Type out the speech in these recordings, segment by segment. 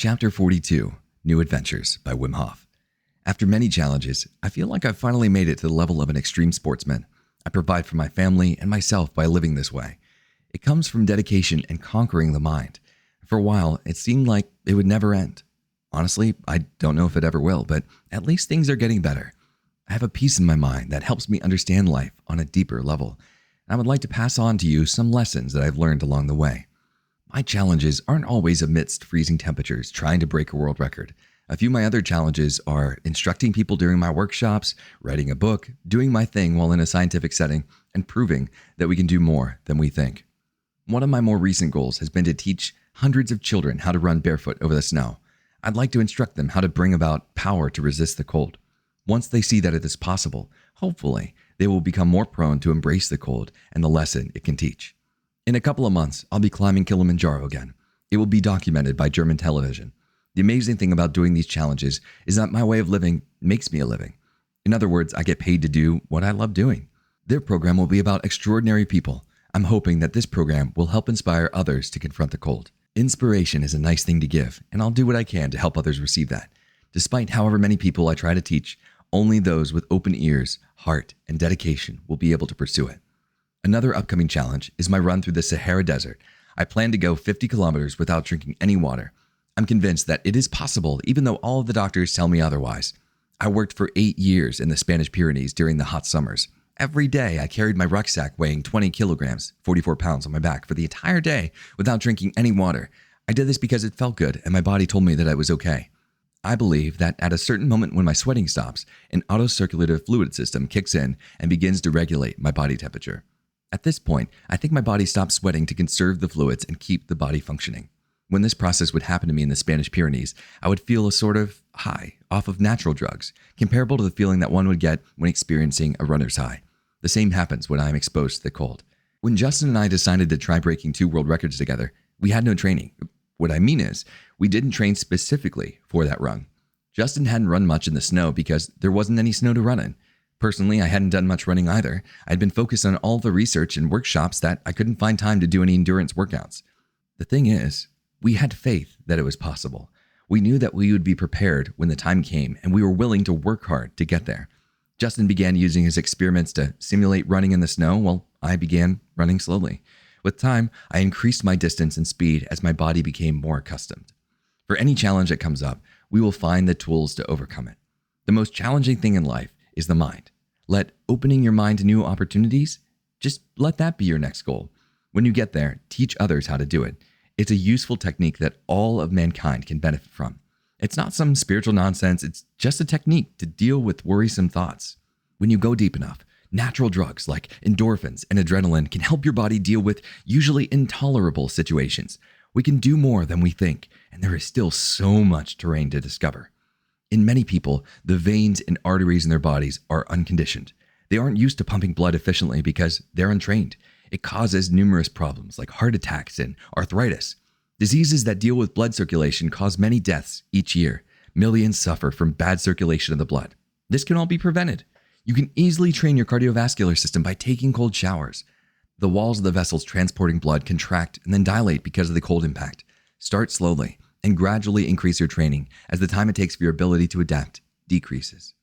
Chapter 42, New Adventures by Wim Hof. After many challenges, I feel like I've finally made it to the level of an extreme sportsman. I provide for my family and myself by living this way. It comes from dedication and conquering the mind. For a while, it seemed like it would never end. Honestly, I don't know if it ever will, but at least things are getting better. I have a peace in my mind that helps me understand life on a deeper level. I would like to pass on to you some lessons that I've learned along the way. My challenges aren't always amidst freezing temperatures trying to break a world record. A few of my other challenges are instructing people during my workshops, writing a book, doing my thing while in a scientific setting, and proving that we can do more than we think. One of my more recent goals has been to teach hundreds of children how to run barefoot over the snow. I'd like to instruct them how to bring about power to resist the cold. Once they see that it is possible, hopefully, they will become more prone to embrace the cold and the lesson it can teach. In a couple of months, I'll be climbing Kilimanjaro again. It will be documented by German television. The amazing thing about doing these challenges is that my way of living makes me a living. In other words, I get paid to do what I love doing. Their program will be about extraordinary people. I'm hoping that this program will help inspire others to confront the cold. Inspiration is a nice thing to give, and I'll do what I can to help others receive that. Despite however many people I try to teach, only those with open ears, heart, and dedication will be able to pursue it. Another upcoming challenge is my run through the Sahara Desert. I plan to go 50 kilometers without drinking any water. I'm convinced that it is possible, even though all of the doctors tell me otherwise. I worked for 8 years in the Spanish Pyrenees during the hot summers. Every day, I carried my rucksack weighing 20 kilograms, 44 pounds on my back for the entire day without drinking any water. I did this because it felt good and my body told me that I was okay. I believe that at a certain moment when my sweating stops, an autocirculative fluid system kicks in and begins to regulate my body temperature. At this point, I think my body stops sweating to conserve the fluids and keep the body functioning. When this process would happen to me in the Spanish Pyrenees, I would feel a sort of high off of natural drugs, comparable to the feeling that one would get when experiencing a runner's high. The same happens when I am exposed to the cold. When Justin and I decided to try breaking 2 world records together, we had no training. What I mean is, we didn't train specifically for that run. Justin hadn't run much in the snow because there wasn't any snow to run in. Personally, I hadn't done much running either. I'd been focused on all the research and workshops that I couldn't find time to do any endurance workouts. The thing is, we had faith that it was possible. We knew that we would be prepared when the time came, and we were willing to work hard to get there. Justin began using his experiments to simulate running in the snow, while I began running slowly. With time, I increased my distance and speed as my body became more accustomed. For any challenge that comes up, we will find the tools to overcome it. The most challenging thing in life is the mind. Let opening your mind to new opportunities, just let that be your next goal. When you get there, teach others how to do it. It's a useful technique that all of mankind can benefit from. It's not some spiritual nonsense, it's just a technique to deal with worrisome thoughts. When you go deep enough, natural drugs like endorphins and adrenaline can help your body deal with usually intolerable situations. We can do more than we think, and there is still so much terrain to discover. In many people, the veins and arteries in their bodies are unconditioned. They aren't used to pumping blood efficiently because they're untrained. It causes numerous problems like heart attacks and arthritis. Diseases that deal with blood circulation cause many deaths each year. Millions suffer from bad circulation of the blood. This can all be prevented. You can easily train your cardiovascular system by taking cold showers. The walls of the vessels transporting blood contract and then dilate because of the cold impact. Start slowly and gradually increase your training as the time it takes for your ability to adapt decreases.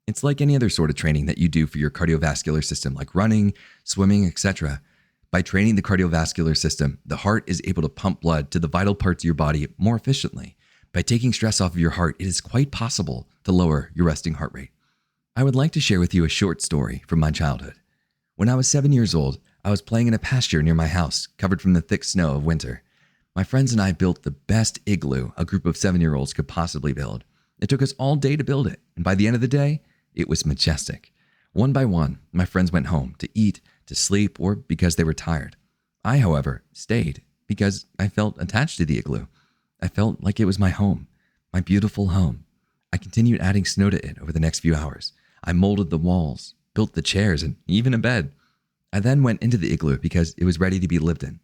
It's like any other sort of training that you do for your cardiovascular system, like running, swimming, etc. By training the cardiovascular system, the heart is able to pump blood to the vital parts of your body more efficiently. By taking stress off of your heart, it is quite possible to lower your resting heart rate. I would like to share with you a short story from my childhood. When I was 7 years old, I was playing in a pasture near my house, covered from the thick snow of winter. My friends and I built the best igloo a group of 7-year-olds could possibly build. It took us all day to build it, and by the end of the day, it was majestic. One by one, my friends went home to eat, to sleep, or because they were tired. I, however, stayed because I felt attached to the igloo. I felt like it was my home, my beautiful home. I continued adding snow to it over the next few hours. I molded the walls, built the chairs, and even a bed. I then went into the igloo because it was ready to be lived in.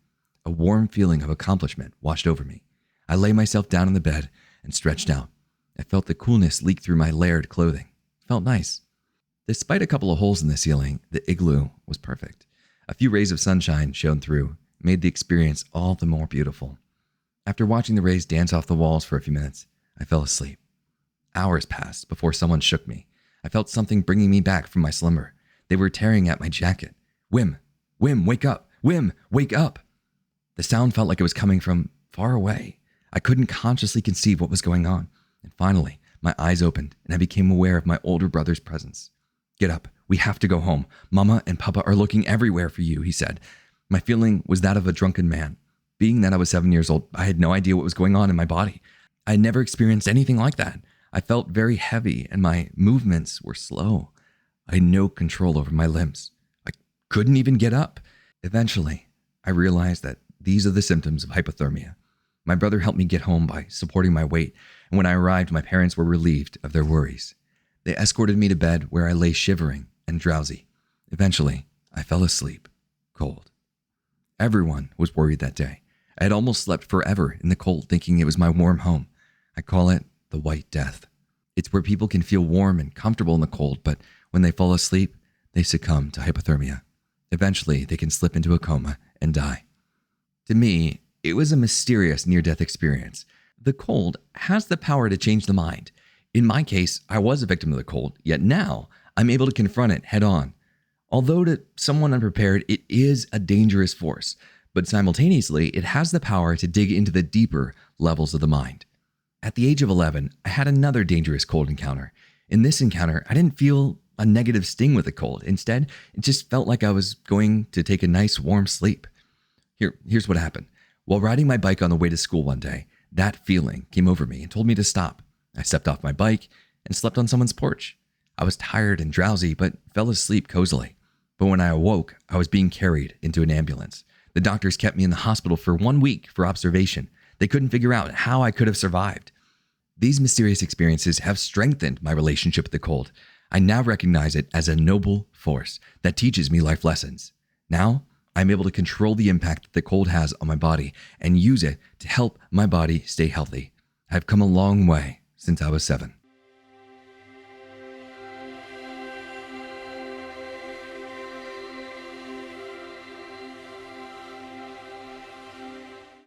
A warm feeling of accomplishment washed over me. I lay myself down on the bed and stretched out. I felt the coolness leak through my layered clothing. It felt nice. Despite a couple of holes in the ceiling, the igloo was perfect. A few rays of sunshine shone through, made the experience all the more beautiful. After watching the rays dance off the walls for a few minutes, I fell asleep. Hours passed before someone shook me. I felt something bringing me back from my slumber. They were tearing at my jacket. Wim, Wim, wake up! Wim, wake up! The sound felt like it was coming from far away. I couldn't consciously conceive what was going on. And finally, my eyes opened and I became aware of my older brother's presence. Get up. We have to go home. Mama and Papa are looking everywhere for you, he said. My feeling was that of a drunken man. Being that I was 7 years old, I had no idea what was going on in my body. I had never experienced anything like that. I felt very heavy and my movements were slow. I had no control over my limbs. I couldn't even get up. Eventually, I realized that these are the symptoms of hypothermia. My brother helped me get home by supporting my weight, and when I arrived, my parents were relieved of their worries. They escorted me to bed where I lay shivering and drowsy. Eventually, I fell asleep, cold. Everyone was worried that day. I had almost slept forever in the cold, thinking it was my warm home. I call it the White Death. It's where people can feel warm and comfortable in the cold, but when they fall asleep, they succumb to hypothermia. Eventually, they can slip into a coma and die. To me, it was a mysterious near-death experience. The cold has the power to change the mind. In my case, I was a victim of the cold, yet now I'm able to confront it head on. Although to someone unprepared, it is a dangerous force, but simultaneously, it has the power to dig into the deeper levels of the mind. At the age of 11, I had another dangerous cold encounter. In this encounter, I didn't feel a negative sting with the cold. Instead, it just felt like I was going to take a nice warm sleep. Here's what happened. While riding my bike on the way to school one day, that feeling came over me and told me to stop. I stepped off my bike and slept on someone's porch. I was tired and drowsy, but fell asleep cozily. But when I awoke, I was being carried into an ambulance. The doctors kept me in the hospital for 1 week for observation. They couldn't figure out how I could have survived. These mysterious experiences have strengthened my relationship with the cold. I now recognize it as a noble force that teaches me life lessons. Now, I'm able to control the impact that the cold has on my body and use it to help my body stay healthy. I've come a long way since I was 7.